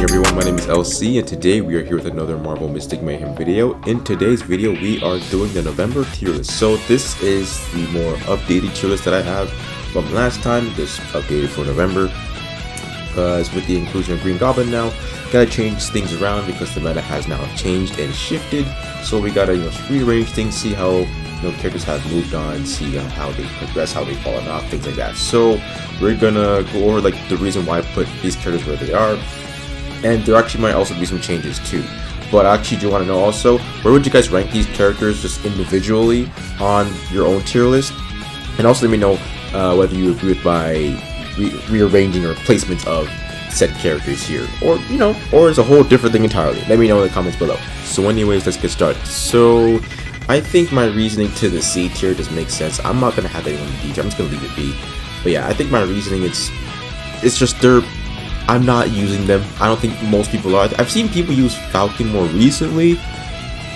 morning everyone, my name is LC and today we are here with another Marvel Mystic Mayhem video. In today's video we are doing the November tier list. So this is the more updated tier list that I have from last time. This updated for November because with the inclusion of Green Goblin now, gotta change things around because the meta has now changed and shifted. So we gotta rearrange things, see how characters have moved on, see how they progress, how they've fallen off, things like that. So we're gonna go over like the reason why I put these characters where they are, and there actually might also be some changes too. But I actually do want to know also, where would you guys rank these characters just individually on your own tier list? And also let me know whether you agree with my rearranging or placement of said characters here, or or it's a whole different thing entirely. Let me know in the comments below. So anyways, let's get started. So I think my reasoning to the C tier just makes sense. I'm not gonna have anyone in D tier. I'm just gonna leave it be. But yeah, I think my reasoning it's just I'm not using them. I don't think most people are. I've seen people use Falcon more recently,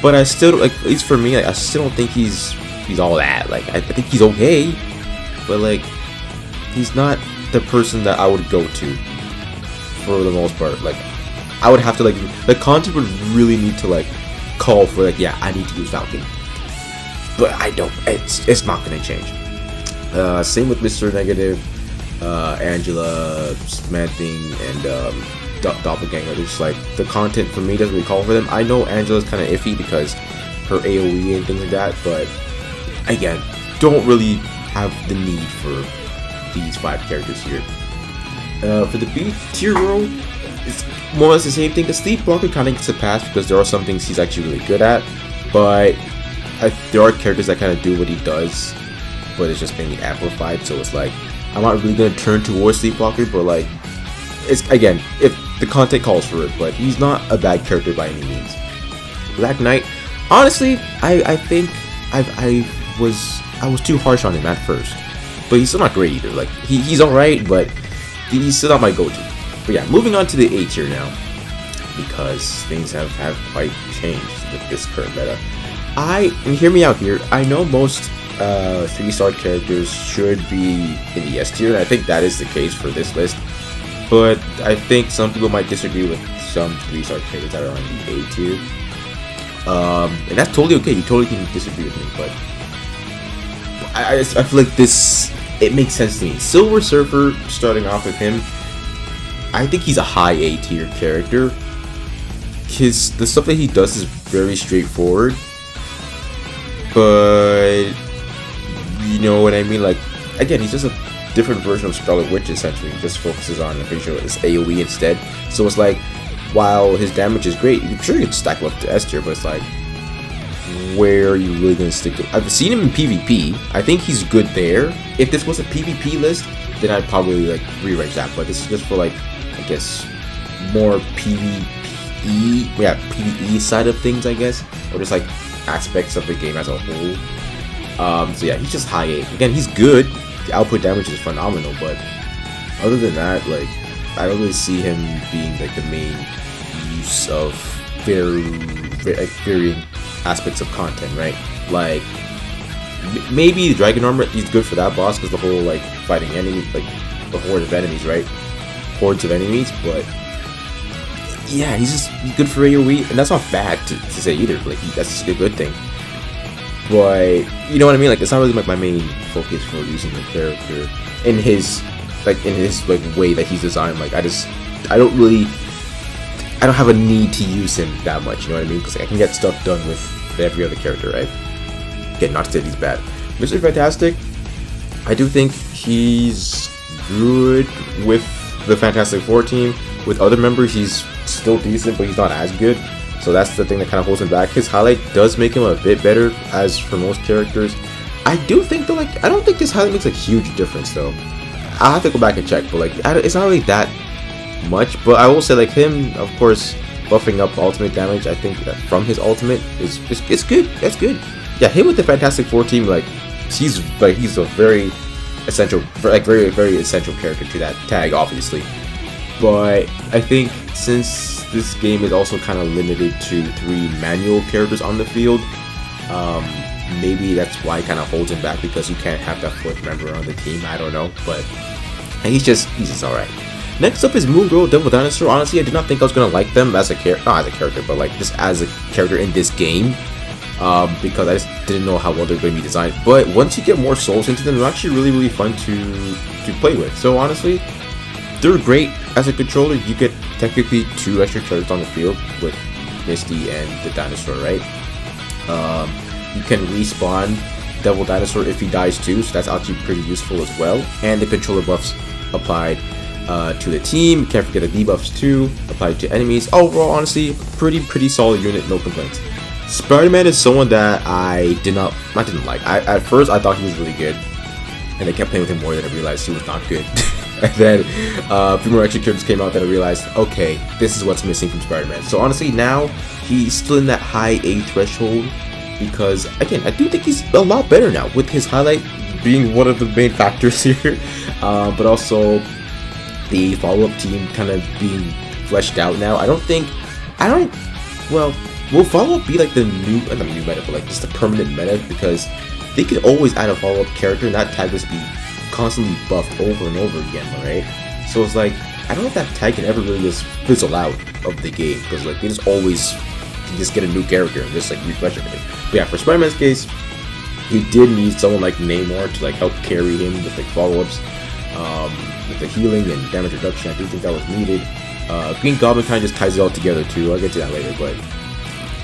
but I still at least for me, I still don't think he's all that. Like I think he's okay, but like he's not the person that I would go to for the most part. Like I would have to the content would really need to call for yeah, I need to use Falcon. But I don't. It's not gonna change. Same with Mr. Negative, Angela, Man-Thing, and Doppelganger. Just the content for me doesn't really call for them. I know Angela's kind of iffy because her AOE and things like that, but again, don't really have the need for these 5 characters here. For the B tier role, it's more or less the same thing. The Sleepwalker kind of gets a pass because there are some things he's actually really good at, but there are characters that kind of do what he does, but it's just mainly amplified. So it's I'm not really gonna turn towards Sleepwalker, but it's again if the content calls for it. But he's not a bad character by any means. Black Knight, honestly, I think I was too harsh on him at first, but he's still not great either. He's alright, but he's still not my go-to. But yeah, moving on to the A tier now, because things have quite changed with this current meta. And hear me out here, I know most 3-star characters should be in the S tier, and I think that is the case for this list, but I think some people might disagree with some 3-star characters that are on the A tier, and that's totally okay. You totally can disagree with me, but I feel like it makes sense to me. Silver Surfer, starting off with him, I think he's a high A tier character because the stuff that he does is very straightforward, but you know what I mean? Again, he's just a different version of Scarlet Witch essentially. He just focuses on the visual, his AoE instead. So it's while his damage is great, I'm sure you can stack him up to S tier, but it's where are you really gonna stick to? I've seen him in PvP. I think he's good there. If this was a PvP list, then I'd probably rearrange that. But this is just for I guess more PvE, yeah, PvE side of things, I guess, or just aspects of the game as a whole. So yeah, he's just high A. Again, he's good. The output damage is phenomenal, but other than that, I don't really see him being the main use of varying aspects of content, right? Maybe the Dragon Armor, he's good for that boss because the whole fighting enemies, the horde of enemies, right? Hordes of enemies, but yeah, he's good for AoE, and that's not bad to say either. That's just a good thing. But you know what I mean? It's not really my main focus for using the character in his way that he's designed. I don't have a need to use him that much. You know what I mean? Because I can get stuff done with every other character, right? Again, not to say he's bad. Mr. Fantastic, I do think he's good with the Fantastic Four team. With other members, he's still decent, but he's not as good. So that's the thing that kind of holds him back. His highlight does make him a bit better, as for most characters. I do think though, I don't think his highlight makes a huge difference though. I'll have to go back and check, but it's not really that much. But I will say him, of course, buffing up ultimate damage. I think that from his ultimate is good. That's good. Yeah, him with the Fantastic Four team, he's a very essential, very very essential character to that tag, obviously. But I think since this game is also kind of limited to 3 manual characters on the field, maybe that's why it kind of holds him back, because you can't have that 4th member on the team. I don't know, but he's just alright. Next up is Moon Girl, Devil Dinosaur. Honestly, I did not think I was gonna like them as a character, not as a character, but like just as a character in this game, because I just didn't know how well they're going to be designed. But once you get more souls into them, they're actually really fun to play with. So honestly, they're great as a controller. You get technically 2 extra characters on the field with Misty and the dinosaur, right? You can respawn Devil Dinosaur if he dies too, so that's actually pretty useful as well. And the controller buffs applied to the team. Can't forget the debuffs too, applied to enemies. Overall, honestly, pretty solid unit, no complaints. Spider-Man is someone that I didn't like. At first I thought he was really good, and I kept playing with him more than I realized he was not good. And then a few more extra characters came out that I realized, okay, this is what's missing from Spider-Man. So honestly, now he's still in that high A threshold, because again, I do think he's a lot better now, with his highlight being one of the main factors here, but also the follow-up team kind of being fleshed out now. Will follow-up be like the not new meta, but like just the permanent meta, because they could always add a follow-up character and that tag just be constantly buffed over and over again, right? So it's like, I don't know if that tag can ever really just fizzle out of the game, because like they just always just get a new character and just like refresh everything. But yeah, for Spider-Man's case, he did need someone like Namor to like help carry him with like follow-ups, with the healing and damage reduction. I do think that was needed. Green Goblin kind of just ties it all together too. I'll get to that later, but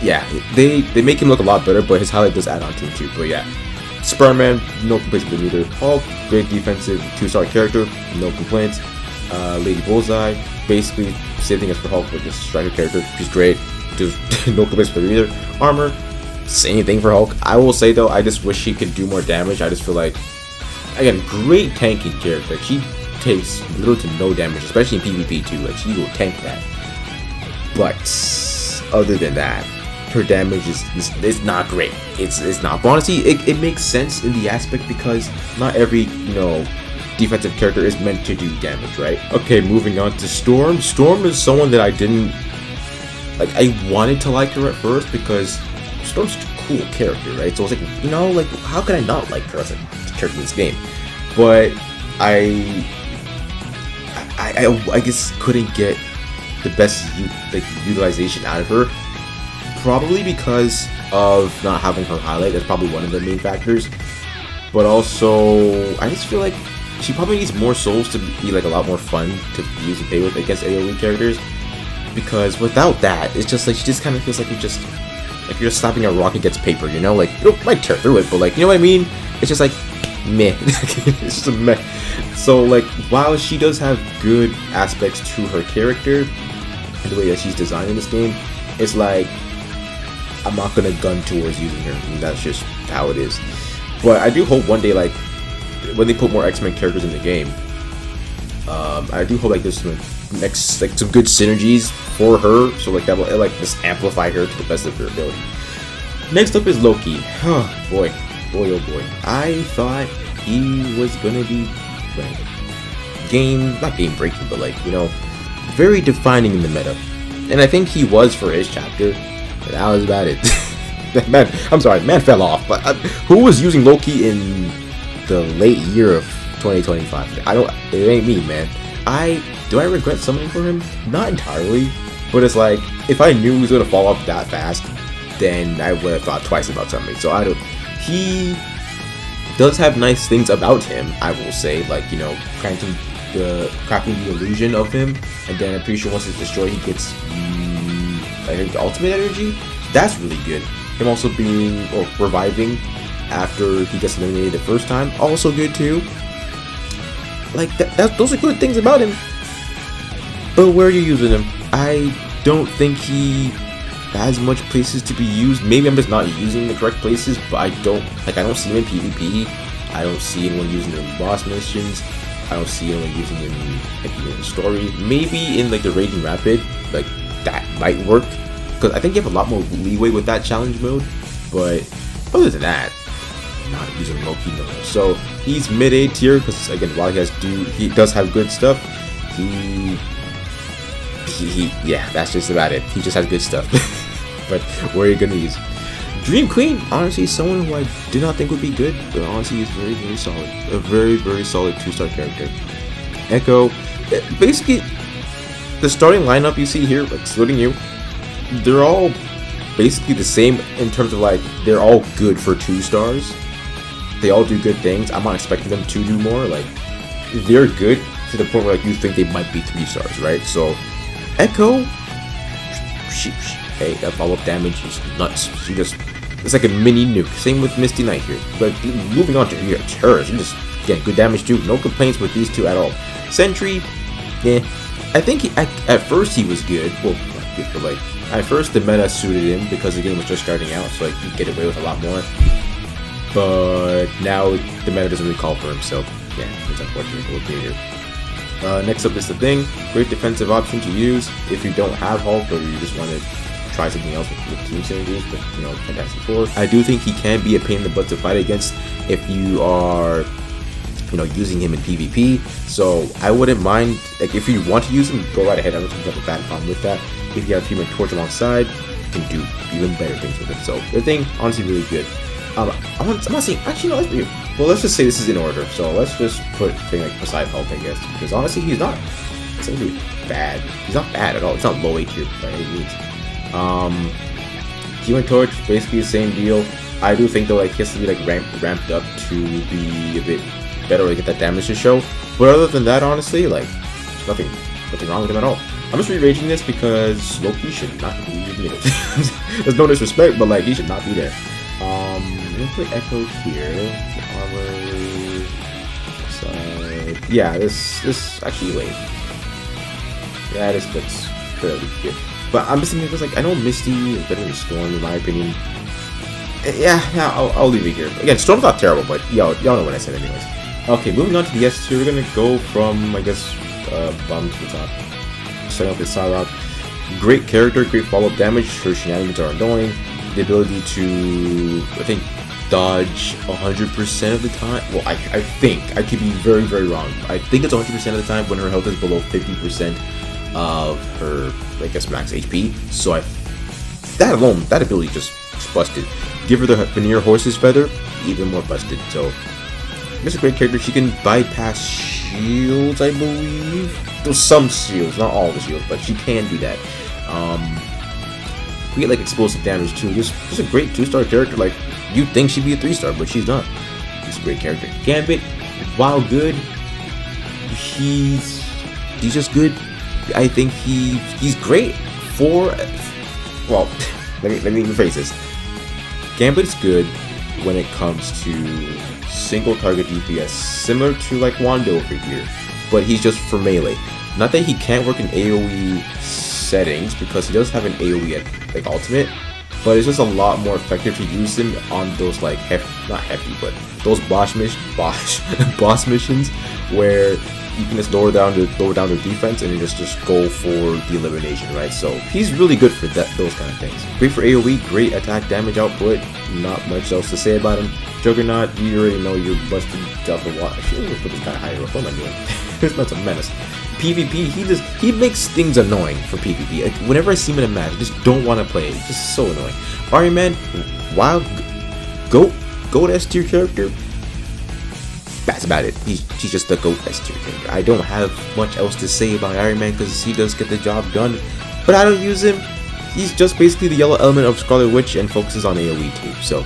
yeah, they make him look a lot better, but his highlight does add on to him too. But yeah, Spider-Man, no complaints with him either. Hulk, great defensive 2-star character, no complaints. Lady Bullseye, basically same thing as for Hulk, but just striker character, she's great, just no complaints with her either. Armor, same thing for Hulk. I will say though, I just wish she could do more damage. I just feel like, again, great tanking character. Like, she takes little to no damage, especially in PvP too. Like, she will tank that. But other than that, her damage is not great. It's not. But honestly, it makes sense in the aspect, because not every, defensive character is meant to do damage, right? Okay, moving on to Storm. Storm is someone that I didn't like. I wanted to like her at first because Storm's a cool character, right? So I was like, how can I not like her as a character in this game? But I guess couldn't get the best utilization out of her. Probably because of not having her highlight. That's probably one of the main factors. But also, I just feel like she probably needs more souls to be like a lot more fun to use and play with against AoE characters. Because without that, it's just like she just kind of feels like you're just slapping a rock against paper. Like you might tear through it, but like, you know what I mean? It's just like meh. It's just a meh. So like, while she does have good aspects to her character and the way that she's designed in this game, it's like, I'm not gonna gun towards using her, and that's just how it is. But I do hope one day, like, when they put more X-Men characters in the game, I do hope like there's some good synergies for her, so like that will like just amplify her to the best of her ability. Next up is Loki. Oh boy, oh boy. I thought he was gonna be not game breaking, but like, very defining in the meta, and I think he was for his chapter. But that was about it. Man, I'm sorry, man fell off. But who was using Loki in the late year of 2025? It ain't me, man. Do I regret summoning for him? Not entirely. But it's like, if I knew he was gonna fall off that fast, then I would have thought twice about summoning. So he does have nice things about him, I will say, like, crafting the illusion of him, and then I'm pretty sure once it's destroyed, he gets I think ultimate energy. That's really good. Him also reviving after he gets eliminated the first time, also good too. Like those are good things about him. But where are you using him? I don't think he has much places to be used. Maybe I'm just not using the correct places, but I don't see him in PvP. I don't see anyone using him in boss missions. I don't see anyone using him in the story. Maybe in like the Raging Rapid, like that might work, because I think you have a lot more leeway with that challenge mode. But other than that, I'm not using Loki no more. So he's mid A tier, because again, while he does have good stuff, yeah, that's just about it. He just has good stuff. But where are you gonna use? Dream Queen, honestly, someone who I did not think would be good, but honestly is very, very solid. A very, very solid 2-star character. Echo, Basically, the starting lineup you see here, excluding you, they're all basically the same in terms of like they're all good for 2 stars. They all do good things. I'm not expecting them to do more. Like they're good to the point where like you think they might be 3 stars, right? So Echo, hey, that follow-up damage is nuts. She just, it's like a mini nuke. Same with Misty Knight here. But moving on to here, her, she just getting good damage too. No complaints with these 2 at all. Sentry, yeah, I think at first he was good. Well, not good, but like at first the meta suited him because the game was just starting out, so like you get away with a lot more. But now the meta doesn't really call for him, so yeah, it's unfortunate. We'll get here. Next up is the Thing. Great defensive option to use if you don't have Hulk or you just want to try something else with team synergies, but you know, Fantastic Four. I do think he can be a pain in the butt to fight against if you are, you know, using him in PvP. So I wouldn't mind, like if you want to use him, go right ahead. I don't think you have a bad problem with that. If you have Human Torch alongside, you can do even better things with him. So the Thing, honestly, really good. I'm not saying, actually, no, let's be, well, let's just say this is in order. So let's just put Thing like beside Hulk, I guess, because honestly, he's not essentially bad. He's not bad at all. It's not low A tier by any means. Human Torch, basically the same deal. I do think though, like he has to be like ramped up to be a bit better to get that damage to show. But other than that, honestly, like nothing wrong with him at all. I'm just re-raging this because Loki should not be in it. There's no disrespect, but like he should not be there. I'm gonna put Echo here. Armor side. Yeah, this actually late. Yeah, this looks fairly good. But I'm just thinking because like I know Misty is better than Storm in my opinion. Yeah, I'll leave it here. Again, Storm's not terrible, but y'all know what I said anyways. Okay, moving on to the S tier, we're gonna go from I guess bottom to the top. Starting off with Psylocke. Great character, great follow-up damage. Her shenanigans are annoying. The ability to, I think, dodge 100% of the time. Well, I think. I could be very, very wrong. I think it's 100% of the time when her health is below 50% of her, I guess, max HP. So that alone, that ability just busted. Give her the Veneer Horse's Feather, even more busted. So, it's a great character. She can bypass shields, I believe. There's some shields, not all the shields, but she can do that. We get like explosive damage too. Just a great 2-star character. Like you'd think she'd be a 3-star, but she's not. She's a great character. Gambit, while good, he's just good. I think he's great for. Well, let me rephrase this. Gambit's good when it comes to single target DPS, similar to like Wando over here, but he's just for melee. Not that he can't work in AoE settings, because he does have an AoE at like ultimate, but it's just a lot more effective to use him on those like not hefty, but those boss missions where you can just lower down their defense and then just go for the elimination, right? So he's really good for those kind of things. Great for AoE, great attack damage output. Not much else to say about him. Juggernaut, you already know you're busted up the wall. Actually, I'm gonna put this kind of higher up. What am I doing? This man's a menace. PvP, he makes things annoying for PvP. Like whenever I see him in a match, I just don't want to play it. It's just so annoying. Iron Man, wild, GOAT S tier character. That's about it. He's just the GOAT S tier character. I don't have much else to say about Iron Man because he does get the job done, but I don't use him. He's just basically the yellow element of Scarlet Witch and focuses on AoE too. So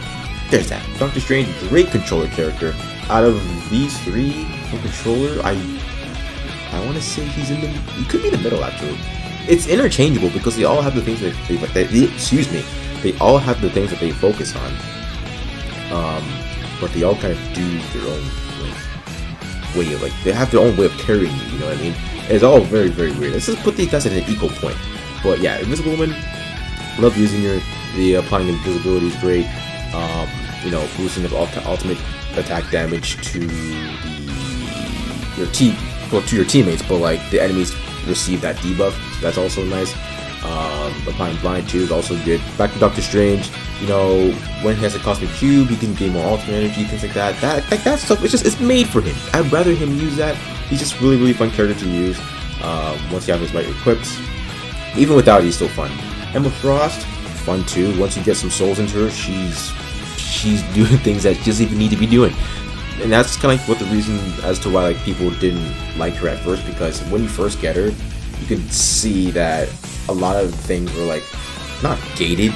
there's that. Doctor Strange, great controller character. Out of these 3 for controller, I want to say he could be in the middle actually. It's interchangeable because they all have the things that they all have the things that they focus on. But they all kind of do their own way of, like, they have their own way of carrying you, you know what I mean? It's all very, very weird. Let's just put these guys at an equal point. But yeah, Invisible Woman, love using her. The applying invisibility is great. You know, boosting the ultimate attack damage to your teammates, but like the enemies receive that debuff, so that's also nice. Applying blind too is also good. Back to Doctor Strange, you know, when he has a cosmic cube, he can gain more ultimate energy, things like that. That stuff, it's made for him. I'd rather him use that. He's just really, really fun character to use. Once you have his right equipped, even without it, he's still fun. Emma Frost, fun too. Once you get some souls into her, she's doing things that she doesn't even need to be doing. and that's kind of like what the reason as to why like people didn't like her at first, because when you first get her, you can see that a lot of things were like not gated,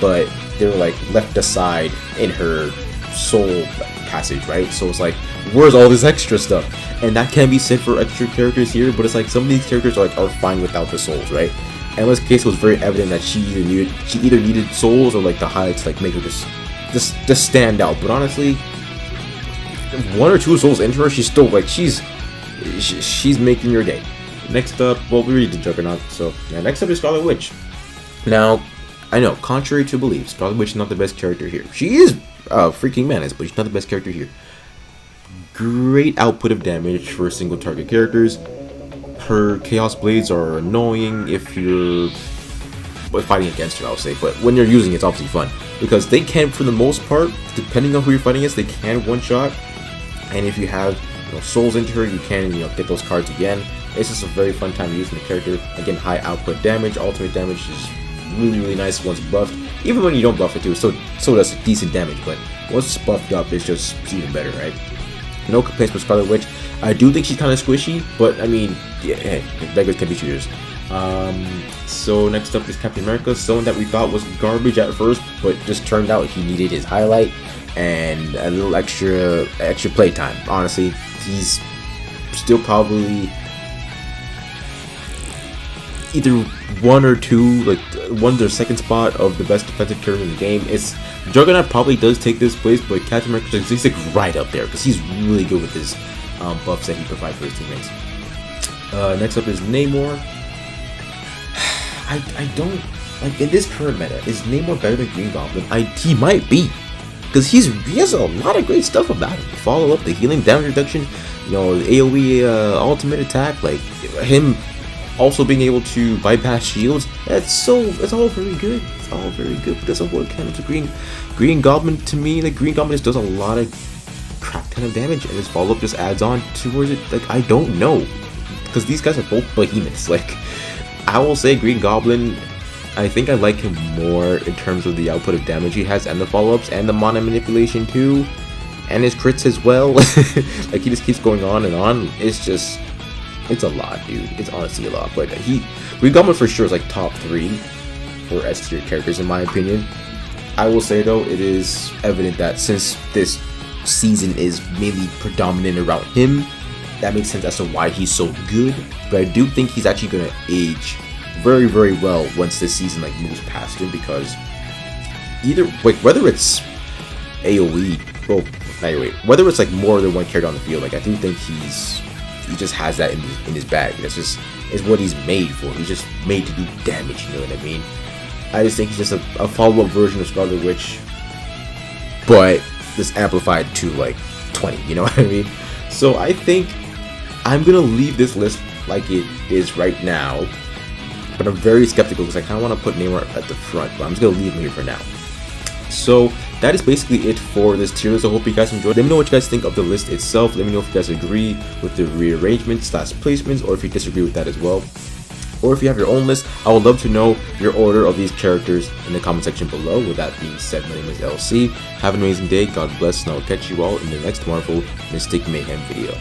but they were like left aside in her soul passage, right? So it's like, where's all this extra stuff? And that can be said for extra characters here, but it's like some of these characters are like are fine without the souls, right? And in this case, it was very evident that she either needed souls or like the highlights like make her just stand out. But honestly, one or two souls into her, she's still like she's making your day. Next up, well, we read the Juggernaut. So yeah, next up is Scarlet Witch. Now, I know, contrary to belief, Scarlet Witch is not the best character here. She is freaking menace, but she's not the best character here. Great output of damage for single target characters. Her Chaos Blades are annoying if you're fighting against her, I'll say, but when you're using it, it's obviously fun, because they can, for the most part, depending on who you're fighting against, they can one-shot, and if you have souls into her, you can get those cards again. It's just a very fun time using the character. Again, high output damage, ultimate damage is really nice once buffed. Even when you don't buff it too, so does decent damage, but once it's buffed up, it's just even better, right? No complaints with Scarlet Witch. I do think she's kind of squishy, but I mean, yeah, hey, beggars can be choosers. So next up is Captain America, someone that we thought was garbage at first, but just turned out he needed his highlight and a little extra playtime. Honestly, he's still probably either one or two, like one or second spot of the best defensive character in the game. It's Juggernaut probably does take this place, but Captain America is like right up there because he's really good with his buffs that he provides for his teammates. Next up is Namor. I don't like, in this current meta, is Namor better than Green Goblin? He might be, because he has a lot of great stuff about him. Follow up, the healing, damage reduction, the AOE ultimate attack, like him also being able to bypass shields. It's all very good. It's all very good, but that's a whole kind of Green Goblin. To me, like Green Goblin just does a lot of crap ton of damage, and his follow up just adds on towards it. Like, I don't know, because these guys are both behemoths. Like, I will say Green Goblin, I think I like him more in terms of the output of damage he has, and the follow-ups, and the mana manipulation too, and his crits as well. Like, he just keeps going on and on. It's a lot, dude. It's honestly a lot. But Green Goblin for sure is like top 3 for S tier characters in my opinion. I will say though, it is evident that since this season is mainly predominant around him, that makes sense as to why he's so good. But I do think he's actually gonna age very, very well once this season like moves past him, because whether it's AOE, well, anyway, whether it's like more than one character on the field, like I do think he just has that in his bag. It's what he's made for. He's just made to do damage, you know what I mean? I just think he's just a follow-up version of Scarlet Witch, but just amplified to like 20, you know what I mean? So I think I'm gonna leave this list like it is right now, but I'm very skeptical because I kind of want to put Namor at the front, but I'm just gonna leave him here for now. So that is basically it for this tier list. I hope you guys enjoyed. Let me know what you guys think of the list itself. Let me know if you guys agree with the rearrangements / placements, or if you disagree with that as well. Or if you have your own list, I would love to know your order of these characters in the comment section below. With that being said, my name is LC. Have an amazing day. God bless, and I will catch you all in the next Marvel Mystic Mayhem video.